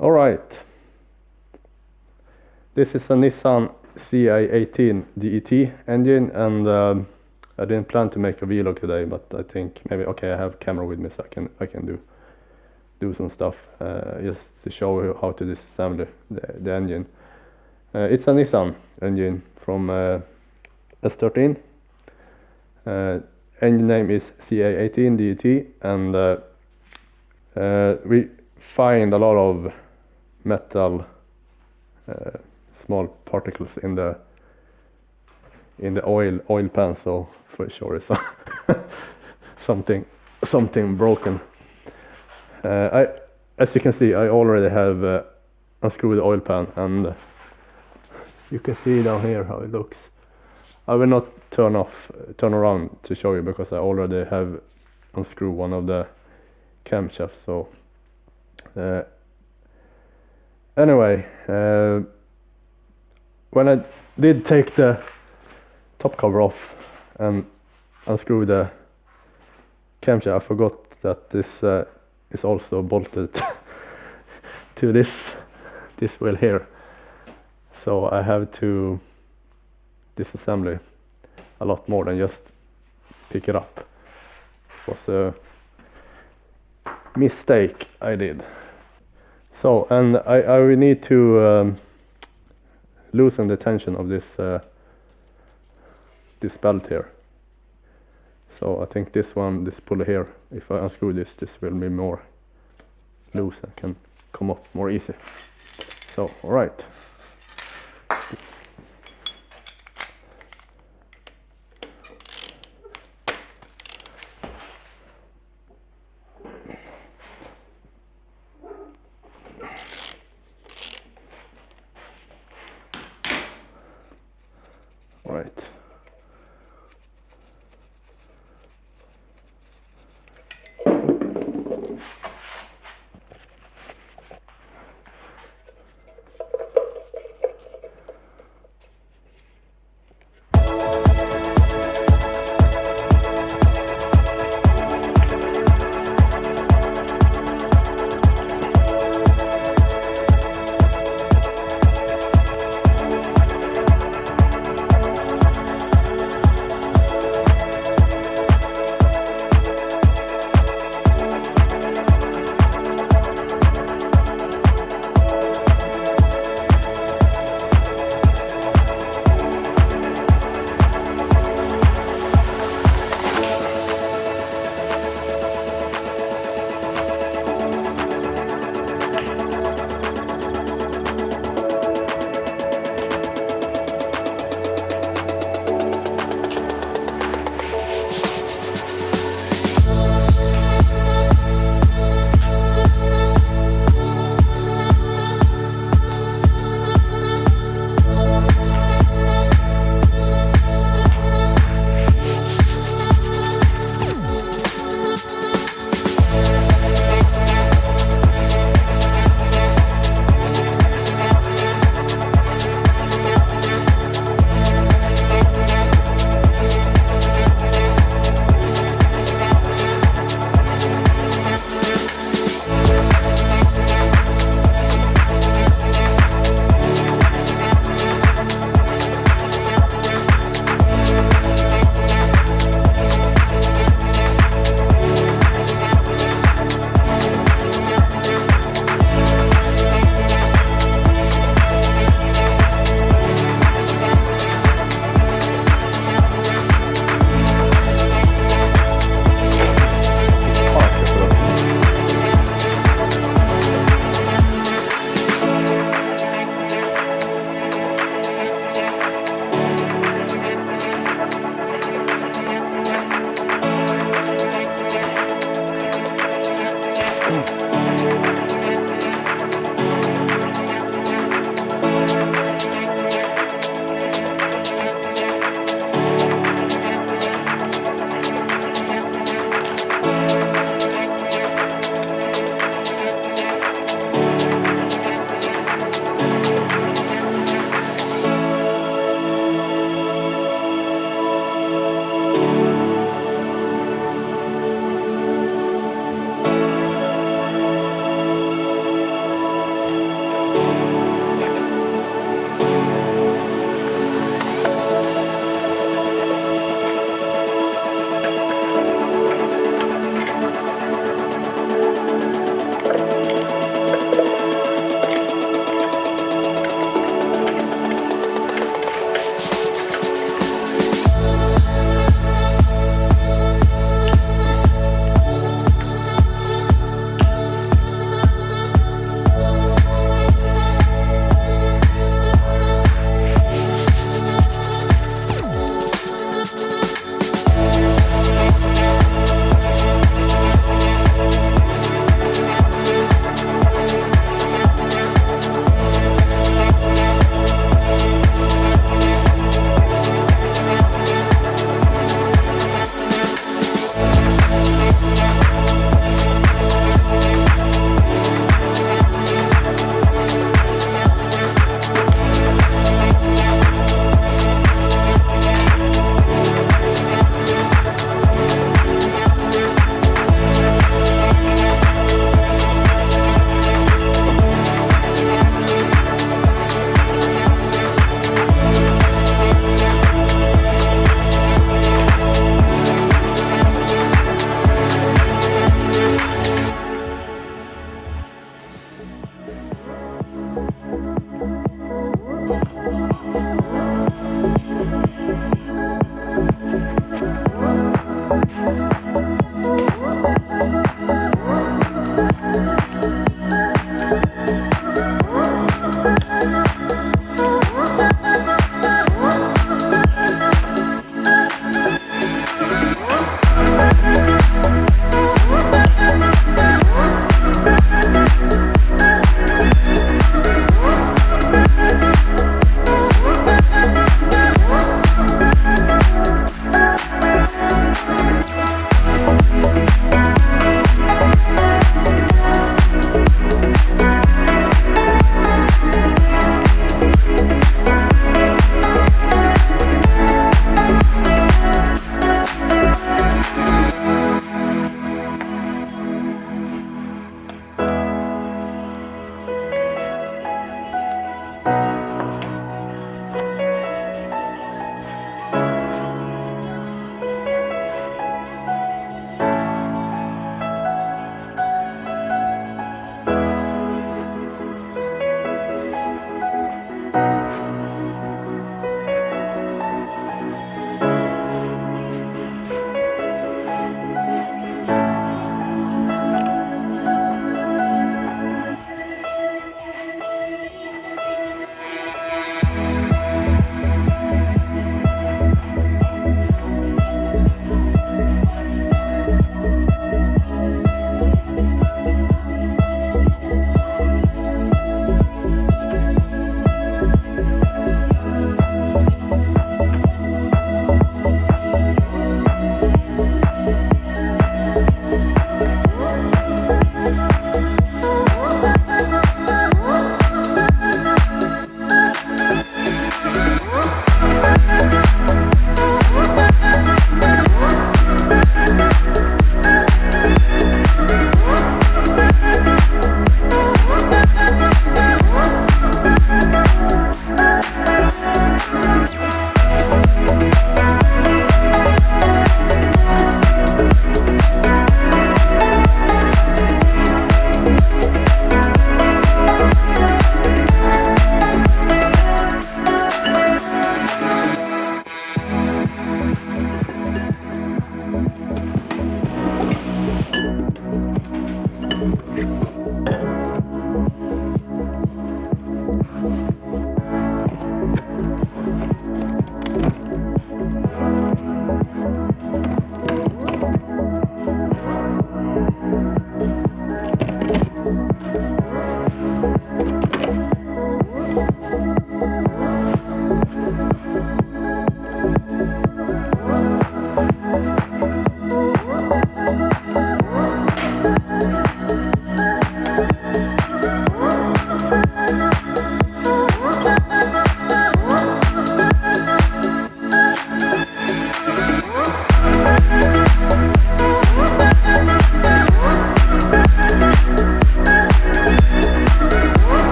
Alright, this is a Nissan CA18DET engine, and I didn't plan to make a vlog today, but I think maybe, okay, I have camera with me, so I can do some stuff just to show you how to disassemble the engine. It's a Nissan engine from S13. Engine name is CA18DET, and we find a lot of metal small particles in the oil pan, so for sure it's something broken. As you can see, I already have unscrewed the oil pan, and you can see down here how it looks. I will not turn around to show you because I already have unscrewed one of the camshafts. So anyway, when I did take the top cover off and unscrew the camshaft, I forgot that this is also bolted to this wheel here. So I have to disassemble a lot more than just pick it up. It was a mistake I did. So, and I will need to loosen the tension of this belt here. So I think this pulley here, if I unscrew this will be more loose and can come up more easy. So, alright. Right.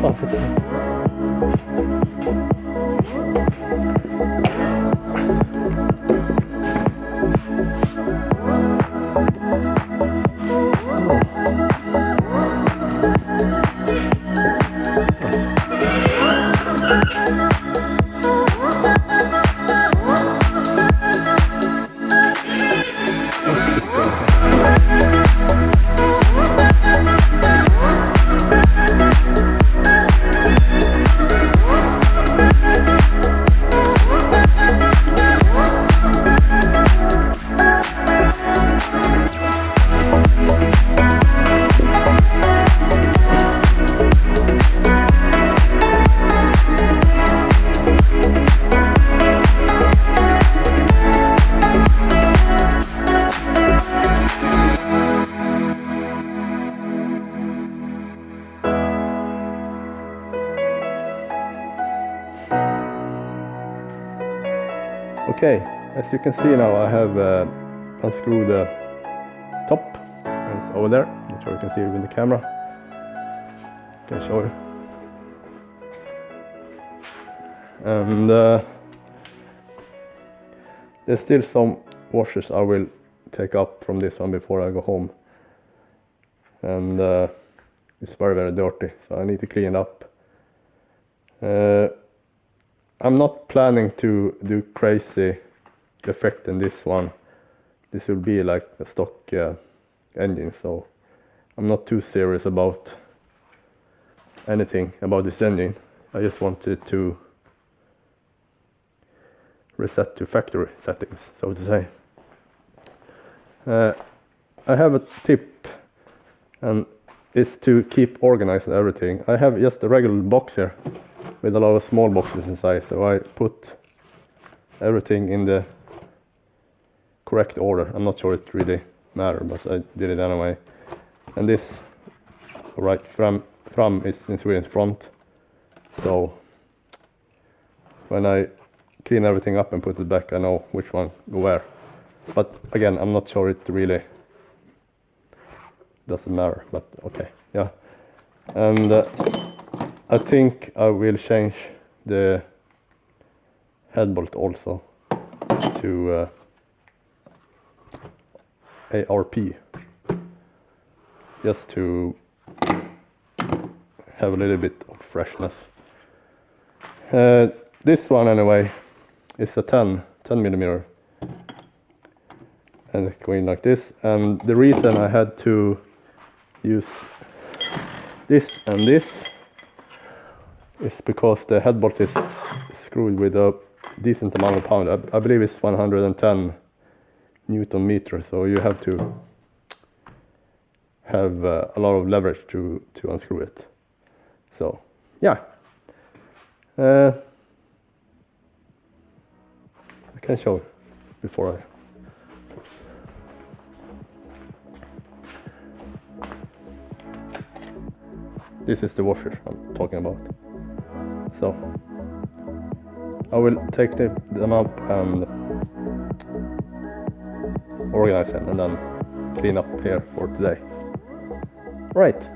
fan sitter det? Okay, as you can see now, I have unscrewed the top, and it's over there. Not sure you can see it with the camera. Can show you. And there's still some washers I will take up from this one before I go home. And it's very dirty, so I need to clean it up. I'm not planning to do crazy effect in this one. This will be like a stock engine, so I'm not too serious about anything about this engine. I just wanted to reset to factory settings, so to say. I have a tip, and it's to keep organizing everything. I have just a regular box here with a lot of small boxes inside, so I put everything in the correct order. I'm not sure it really matters, but I did it anyway. And this right from is in Sweden front, so when I clean everything up and put it back, I know which one go where. But again, I'm not sure it really doesn't matter, but okay, yeah. And I think I will change the head bolt also to ARP, just to have a little bit of freshness. This one anyway is a 10 millimeter, and it's going like this. And the reason I had to use this and this is because the head bolt is screwed with a decent amount of pound. I believe it's 110 Newton meter, so you have to have a lot of leverage to unscrew it. So yeah, I can show you before I. This is the washer I'm talking about. So I will take them up and organize them and then clean up here for today. Right.